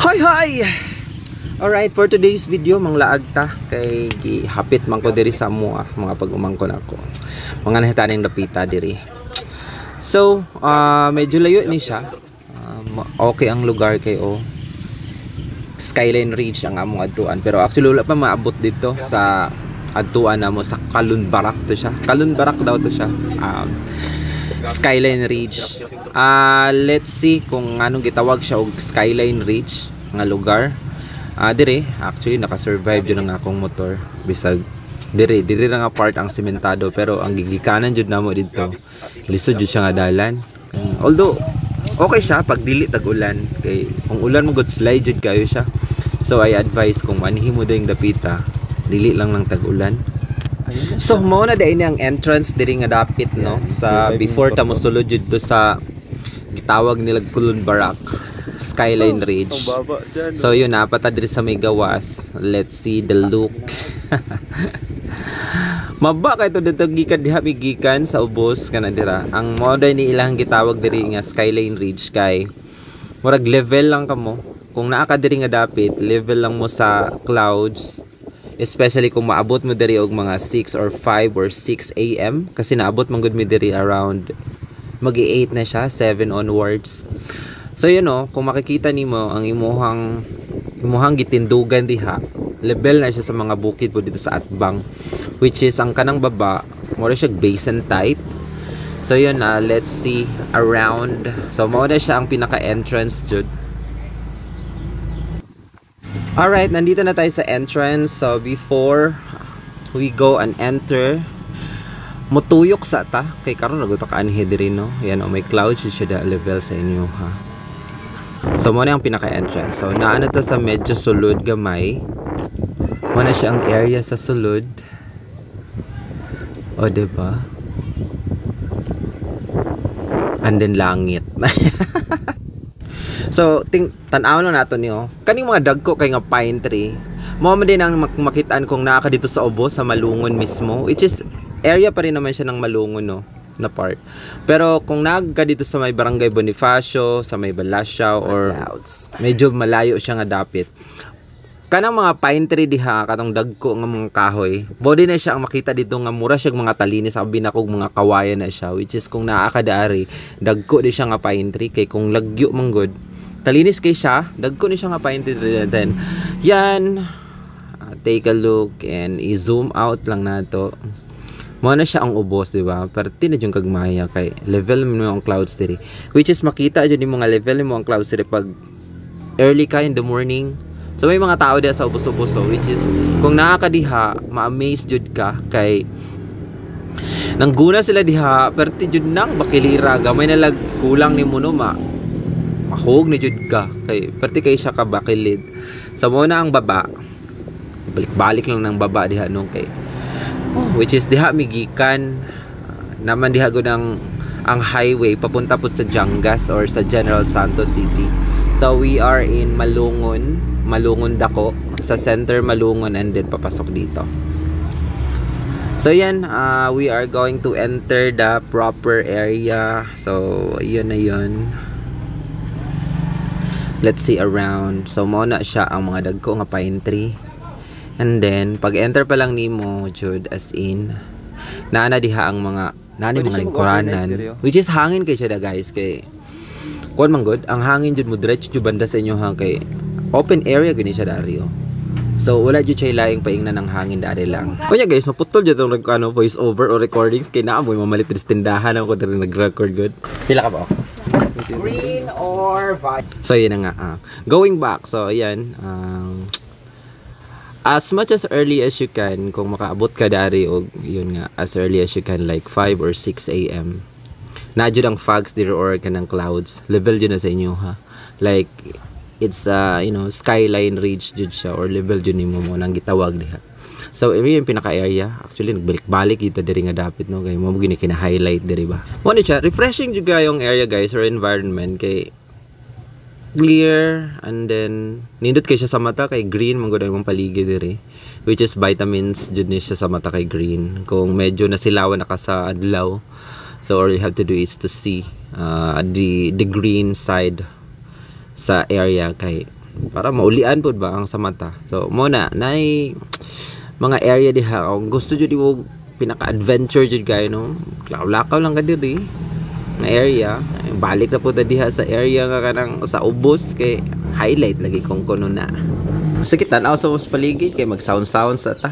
Hi hi. Alright, for today's video manglaag ta kay gihapit man ko diri sa mua mga pag-umangkon ako. Mga nahitaning dapita diri. So, medyo layo ni siya. Okay ang lugar kay Skyline Ridge ang among adtuan, pero actually wala pa maabot dito sa adtuan namo sa Kalunbarak to siya. Kalunbarak daw to siya. Skyline Ridge. Let's see kung anong gitawag siya og Skyline Ridge nga lugar. Dire actually naka-survive jud ang akong motor bisag dire ra nga part ang sementado, pero ang gigikanan jud namo dito lisod jud siya nga dalan. Although okay siya pag dili tag-ulan, kay kung ulan mo good slide jud kayo siya. So I advise kung manhimo dayong dapita dili lang ng tag-ulan. So mao na dai ni ang entrance diri nga dapit no sa before ta mosulod jud do sa gitawag nila Kalunbarak Skyline Ridge. So yun, napata diri sa may gawas. Let's see the look. Maba kay to dito gikan diha gikan sa ubos kana dira. Ang moda ni ilang gitawag diri nga Skyline Ridge kay murag level lang kamo. Kung naa ka diri nga dapit, level lang mo sa clouds. Especially kung maabot mo diri og mga 6 or 5 or 6 AM kasi naabot man gud mi diri around magi-8 na siya, 7 onwards. So yun kung makikita nimo ang imuhang gitindugan diha, level na siya sa mga bukid po dito sa Atbang, which is ang kanang baba more siya basin type. So yun, let's see around. So mao na siya ang pinaka-entrance jud. Alright, nandito na tayo sa entrance. So before we go and enter, mutuyok sa ta kay karon naguto ka anhi diri no. Yan may clouds siya da level sa inyo ha. So mo na ang pinaka-entrance. So naana ta sa medyo sulod gamay. Mo na siya ang area sa sulod. O diba? And then langit. So tan-aw na nato niyo. Kaning mga dagko kay nga pine tree. Mo man din ang makitaan kung naa ka dito sa ubos sa Malungon mismo, which is area pa rin naman siya ng Malungon no na part. Pero kung nagka dito sa may Barangay Bonifacio, sa may Balasyaw or medyo malayo siya nga dapit, kanang mga pine tree diha katong dagko nga mga kahoy, body na siya ang makita dito nga mura siya mga talinis ang binakog mga kawayan na siya, which is kung naa ka daari dagko di siya nga pine tree, kay kung lagyo manggod talinis kay siya, dagko ni siya nga pine tree. Then yan, take a look and i-zoom out lang nato. Mo na siya ang ubos, di ba? Pero tinad yung kagmaya kay level mo ang clouds diri, which is makita jud ni mga level mo ang clouds diri pag early ka in the morning. So may mga tao diha sa ubos-ubos, which is kung naa ka diha ma-amaze jud ka kay nangguna sila diha perti jud nang bakilira gamay na lag kulang ni mo no mahog ni jud ka kay perti kay siya ka bakilid. So mo na ang baba, balik-balik lang ng baba diha no kay which is diha migikan naman diha gud ang highway papunta pud sa Jangas or sa General Santos City. So we are in Malungon dako sa center Malungon, and then papasok dito. So yan, we are going to enter the proper area. So yun na yun. Let's see around. So mao na siya ang mga dagko nga pine tree. And then pag enter pa lang nimo jud as in naana diha ang mga lingkuranan, which is hangin kay siya da guys, kay kuan man good ang hangin jud mo diretso jud banda sa inyo ha, kay open area gani siya dario. So wala jud siya laing paingnan ng hangin dari lang. Kunya guys, maputol jud tong voice over or recordings kay naa mo mamalit sa tindahan ako diri nag-record good. Pila ka ba ako? Green or white? So yun na nga. Going back, so ayan, as much as early as you can, kung makaabot ka dari o yun nga, as early as you can, like 5 or 6 AM, nadyo ang fogs dito or kanang clouds, level dyan na sa inyo ha. Like, it's Skyline Ridge dyan siya, or level dyan mo nang gitawag diha. So, yung pinaka-area, actually, nagbalik-balik dito diri nga dapit, no? Kaya mo gini kina-highlight diri ba? Muna siya, refreshing juga yung area guys, or environment, kay clear, and then nindot kay siya sa mata kay green manggod ang paligid diri, which is vitamins jud ni siya sa mata kay green kung medyo nasilawan na ka sa adlaw. So all you have to do is to see the green side sa area kay para maulian pud ba ang sa mata. So mo na nay mga area diha kung gusto jud mo pinaka-adventure jud kayo no. Lakaw lang ka diri nga area. Balik na pud diha sa area nga kanang sa ubos kay highlight lagi kung kuno na. Sige tan-aw sa paligid kay mag-sound sa ta.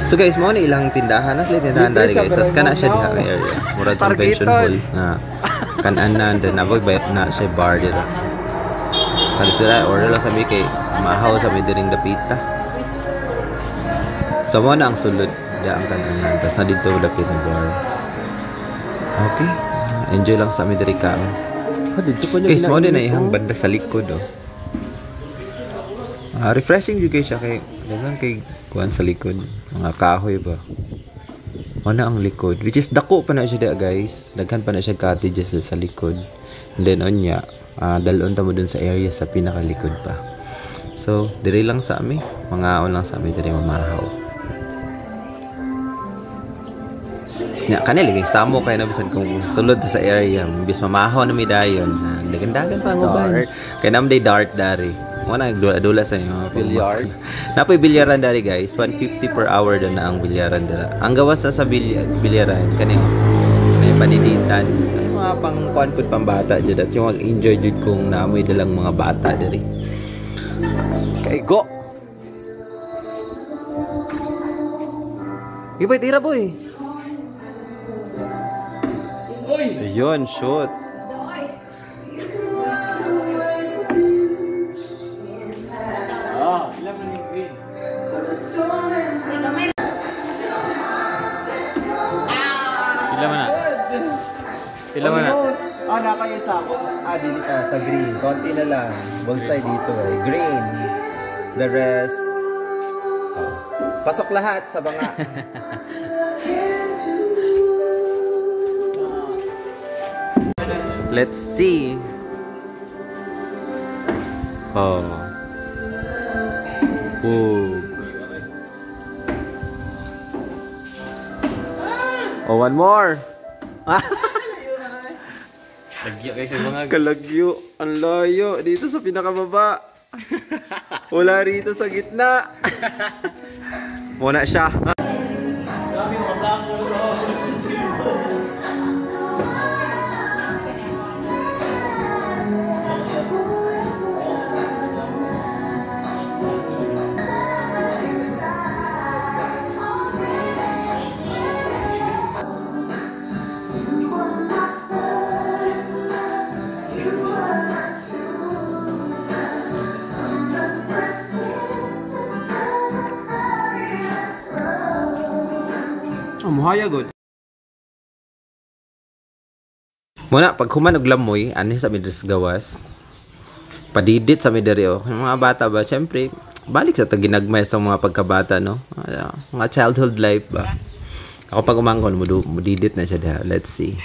So guys, mo na ilang tindahan, nas tindahan dali guys. Sas kana siya diha area. Murag convention hall na kanan then avoid ba na siya bar dira. Kali sila order lang sa mi kay mahaw sa mi diring dapita. So mo na ang sulod da ang kanan. Tas na dito dapit na bar. Okay. Enjoy lang sa mi diri ka. Guys, mo na ihang banda sa likod oh. Refreshing juga siya kay dagan kay kuan sa likod mga kahoy ba mana ang likod which is dako pa na siya guys daghan pa na siya cottages sa likod and then onya dalon ta mo dun sa area sa pinakalikod pa so dire lang sa ami mga on lang sa ami dire mamahaw nya kanil guys samo kay na bisan kung sulod sa area bis mamahaw na mi dayon dagan-dagan pa ngo ba kay nam day dart dari Wala nagdula sa inyo. Billiard. Napoy bilyaran dari guys. 150 per hour na ang bilyaran dala. Ang gawas na sa bilyaran kaning may paninitan. Ay mga mga pang kuan pud pambata jud at yung mag-enjoy jud kung naamoy dalang mga bata diri. Kay go. Ibay tira boy. Oy. Ayun, shoot. Ilan man yung green? Pila man na? Pila man na? Nakaisa ako. Dili sa green. Konti na lang. Bonsai dito eh. Green. The rest. Pasok lahat sa banga. Let's see. Oh. Oh, one more. Lagyo guys, mga kalagyo. Ang layo dito sa pinakababa. Wala rito sa gitna. Muna siya. Muhaya good. Muna pag human og lamoy ani sa midres gawas. Padidit sa midere oh. Yung mga bata ba syempre balik sa taginagmay sa mga pagkabata no. Mga childhood life ba. Ako pag umangkon mudidit na siya diha. Let's see.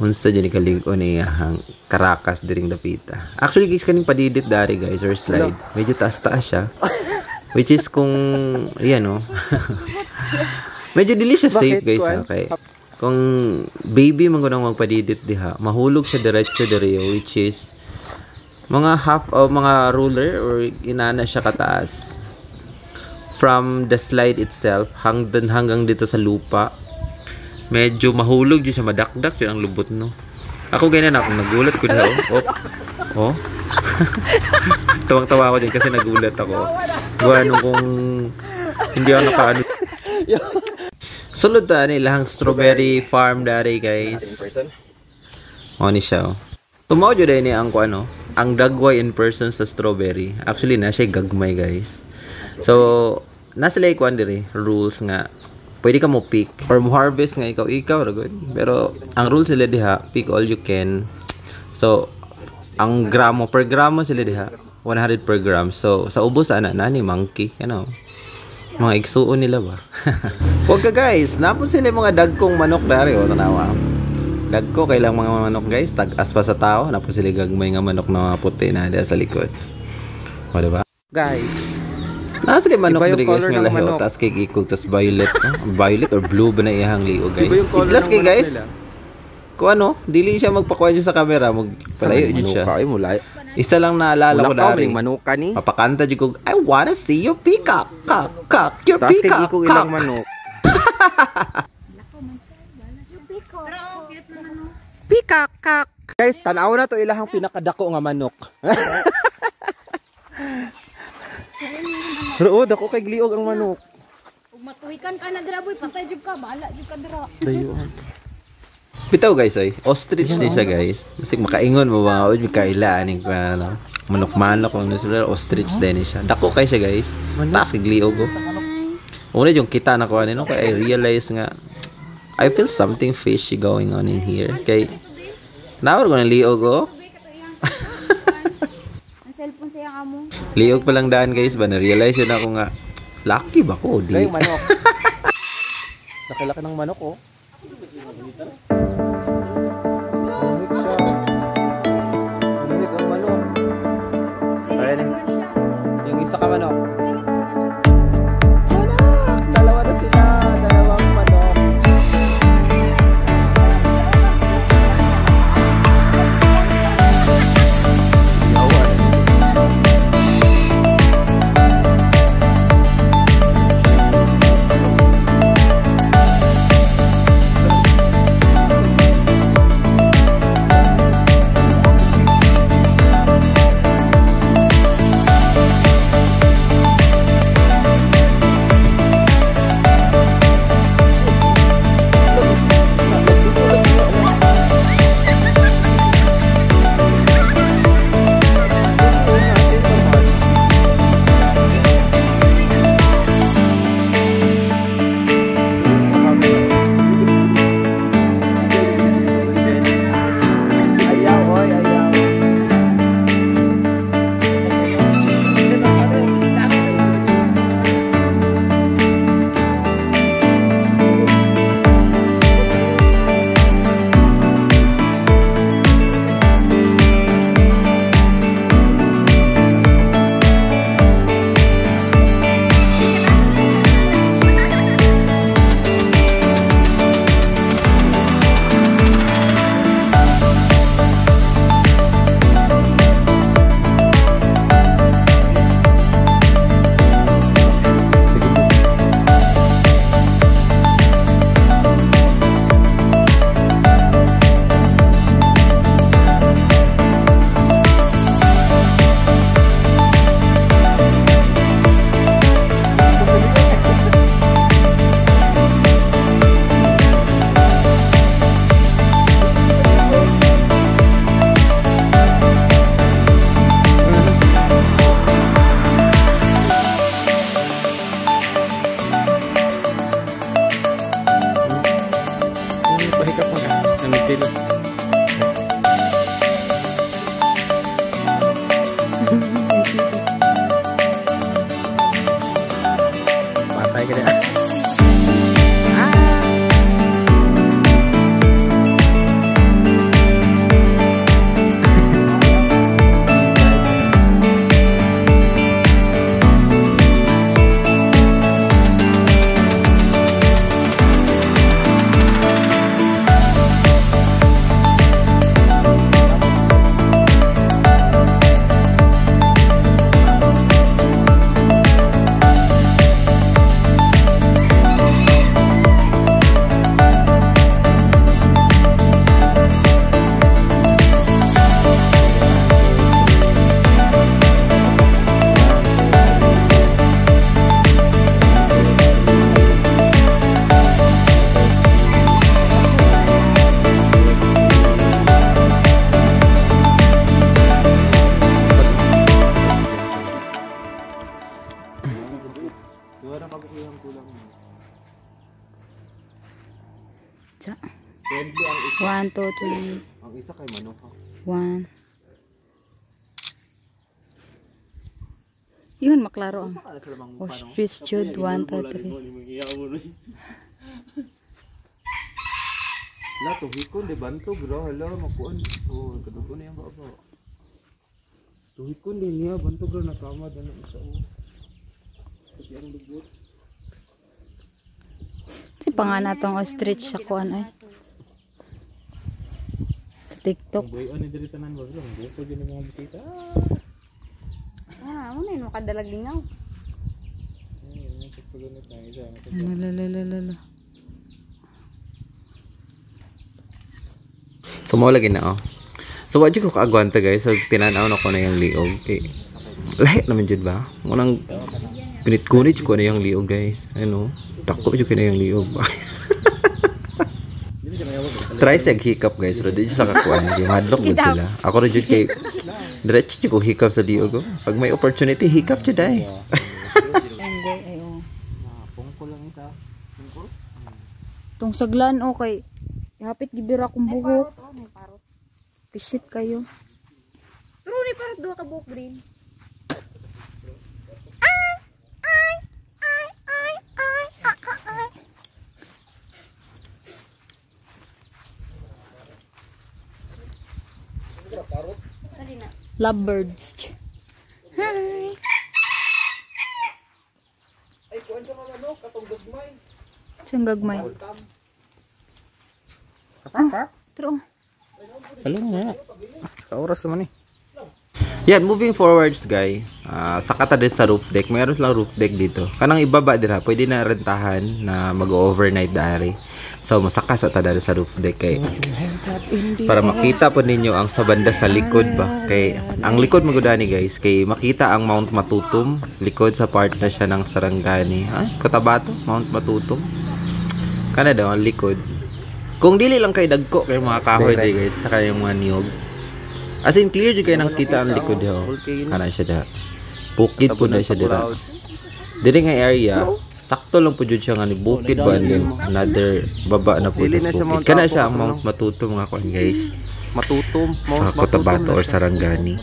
Unsa jud ni kalig-on ni hang Caracas diring dapita. Actually guys kaning padidit dari guys or slide. Medyo taas-taas siya. Which is kung yan no. Medyo delicious safe guys ha kay kung baby man gunang magpadidit diha mahulog siya diretso diri which is mga half of mga ruler or inana siya kataas from the slide itself hanggang dito sa lupa medyo mahulog di siya madakdak yun ang lubot no ako ganyan ako nagulat ko diha oh tawang-tawa ako din kasi nagulat ako ano kung hindi ako nakaano. Sulod ta ni lahang strawberry farm dari guys. In person. Ni siya. Tumaw jud ni ang ano, ang dagway in person sa strawberry. Actually na siya gagmay guys. So nasa lay kuan diri rules nga pwede ka mo pick or mo harvest nga ikaw ra good. Pero ang rules nila diha, pick all you can. So ang gramo per gramo sila diha 100 per gram. So sa ubos ana na ni monkey, mga igsuon nila ba? Huwag ka guys, napon sila mga dagkong manok dari o tanawa. Dagko kailang mga manok guys, tag-as pa sa tao, napon sila gagmay nga manok na puti na diya sa likod. O diba? Guys, nasa kay manok diri guys nga lahi, tas kay ikog tas violet, violet or blue ba na iyang liog guys. Iglas kay guys. Kung dili siya magpakuha sa camera, magpalayo jud siya. Isa lang naalala ko dari. Manuka ni. Papakanta jud ko, I wanna see you peacock, cock, your peacock, cock. Ilang manok. Peacock, cock. Guys, tanaw na to ilahang pinakadako nga manok. Pero dako kay gliog ang manok. Ug matuhikan ka na dira boy, patay jud ka, bahala jud ka dira. Dayuan. Bitaw guys ay, ostrich din siya guys. Masig makaingon mo ba, oy kaila aning manok-manok lang nila, ostrich din siya. Dako kay siya guys. Taas kay gliog ko. Una yung kita na ko ano kay I realize nga I feel something fishy going on in here. Kay nawar ko na liog ko. Ang cellphone sa yang amo. Liog pa lang daan guys ba na realize na ako nga lucky ba ko di. Kay manok. Nakilaki ng manok oh. Yung isa ka manok. Dalawa na sila. Dalawang manok. 1, 2, 3. Ang isa kay manok. 1. Yun, maklaro ang. Ostrich chud, 1, 2, 3. La tuhikon di banto bro, hala makuan. Oh, kadugo na yang baba. Tuhikon din niya banto bro nakama dan isa o. Kasi ang dugot. Si pangalan tong ostrich sa kuan ay. Sa TikTok. Boy on diri tanan bro, hindi ko gina mga bisita. Ano na yun, makadalag lingaw. Lalalala. So mo lagi na oh. So wa jud ko kaagwanta guys. So tinanaw na ko na yung liog. Lahi naman jud ba? Munang kunit-kunit ko na yung liog guys. Ano? Tako jud na yung liog. Try sa hiccup guys. Pero di sila kakuan. Yung hadlock mo sila. Ako rin jud kay diretso jud ko hiccup sa liog. Pag may opportunity hiccup jud ay. Pungko lang isa. Pungko? Tong saglan okay. Hapit gibira akong buhok. Pisit kayo. Pero ni parang duha ka buhok green. Lovebirds. Hi. Ay kuan sa mga manok katong gagmay. Siyang gagmay. True. Alam nga. Sa oras naman eh. Yan, moving forwards guys. Sa katade sa roof deck, mayroon silang roof deck dito. Kanang ibaba dira, pwede na rentahan na mag-overnight dari. So masaka sa tada sa roof deck kay para makita po ninyo ang sa banda sa likod ba. Kay ang likod magudani guys, kay makita ang Mount Matutum, likod sa part na siya ng Sarangani. Ay, Cotabato, Mount Matutum. Kana daw ang likod. Kung dili lang kay dagko kay mga kahoy diri guys, saka yung mga niyog. As in clear jud kay nakita ang likod ho. Kana siya da. Bukid po na siya dira. Diri nga area, sakto lang po jud siya nga ni bukid ba and then another baba na po tas bukid. Kana siya ang Mount Matutum mga kuan guys. Matutum. Sa Cotabato or Sarangani.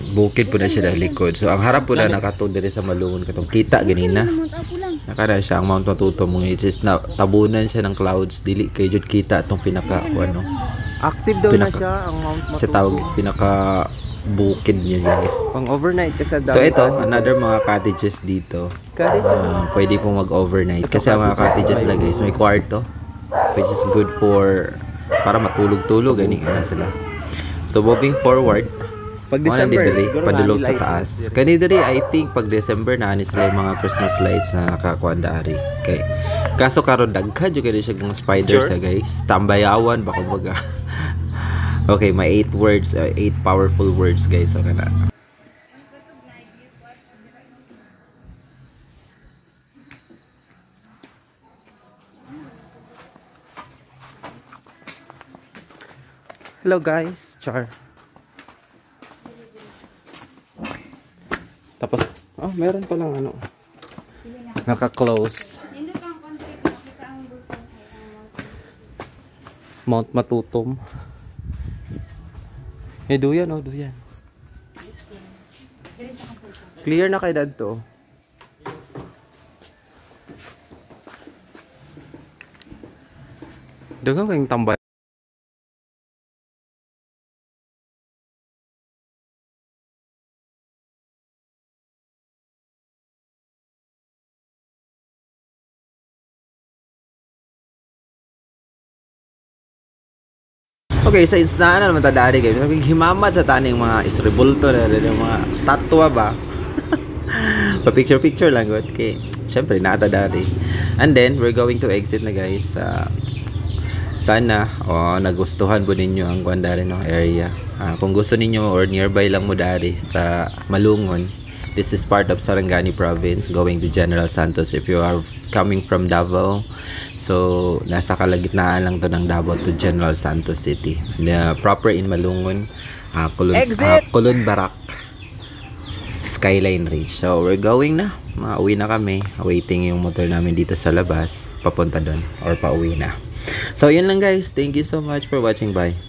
Bukid po na siya dahil likod. So ang harap po na nakatong diri sa Malungon katong kita ganina. Nakara siya ang Mount Matutum which is na tabunan siya ng clouds dili kay jud kita atong pinaka ano. Active daw na siya ang Mount Matutum. Sa tawag pinaka bukid niya guys. Pang overnight kasi So ito another mga cottages dito. Pwede po mag-overnight kasi ang mga cottages nila guys may kwarto which is good for para matulog-tulog gani na sila. So moving forward, pag December, padulog sa taas. Kani diri I think pag December na ani sila yung mga Christmas lights na nakakuan dari. Okay. Kaso karon dagha jud kay siya ng spiders sa guys. Tambayawan ba kumbaga. Okay, may 8 words, 8 powerful words guys so kana. Hello guys, Char. Tapos, oh, meron pa lang ano. Naka-close. Mount Matutum. Duyan, oh, duyan. Clear na kay dad to. Dagang kayong tambay. Okay, sa isnaan naman ta dari guys. Sabi himamad sa taning mga isrebulto na mga statwa ba. Pa picture lang gud kay syempre nata dari. And then we're going to exit na guys. Sana nagustuhan po ninyo ang Guandare no area. Kung gusto ninyo or nearby lang mo dari sa Malungon, this is part of Sarangani province going to General Santos if you are coming from Davao. So nasa kalagitnaan lang to ng Davao to General Santos City. The proper in Malungon, Kulon Barak, Skyline Ridge. So we're going na. Uwi na kami. Waiting yung motor namin dito sa labas. Papunta doon or pauwi na. So, yun lang guys. Thank you so much for watching. Bye.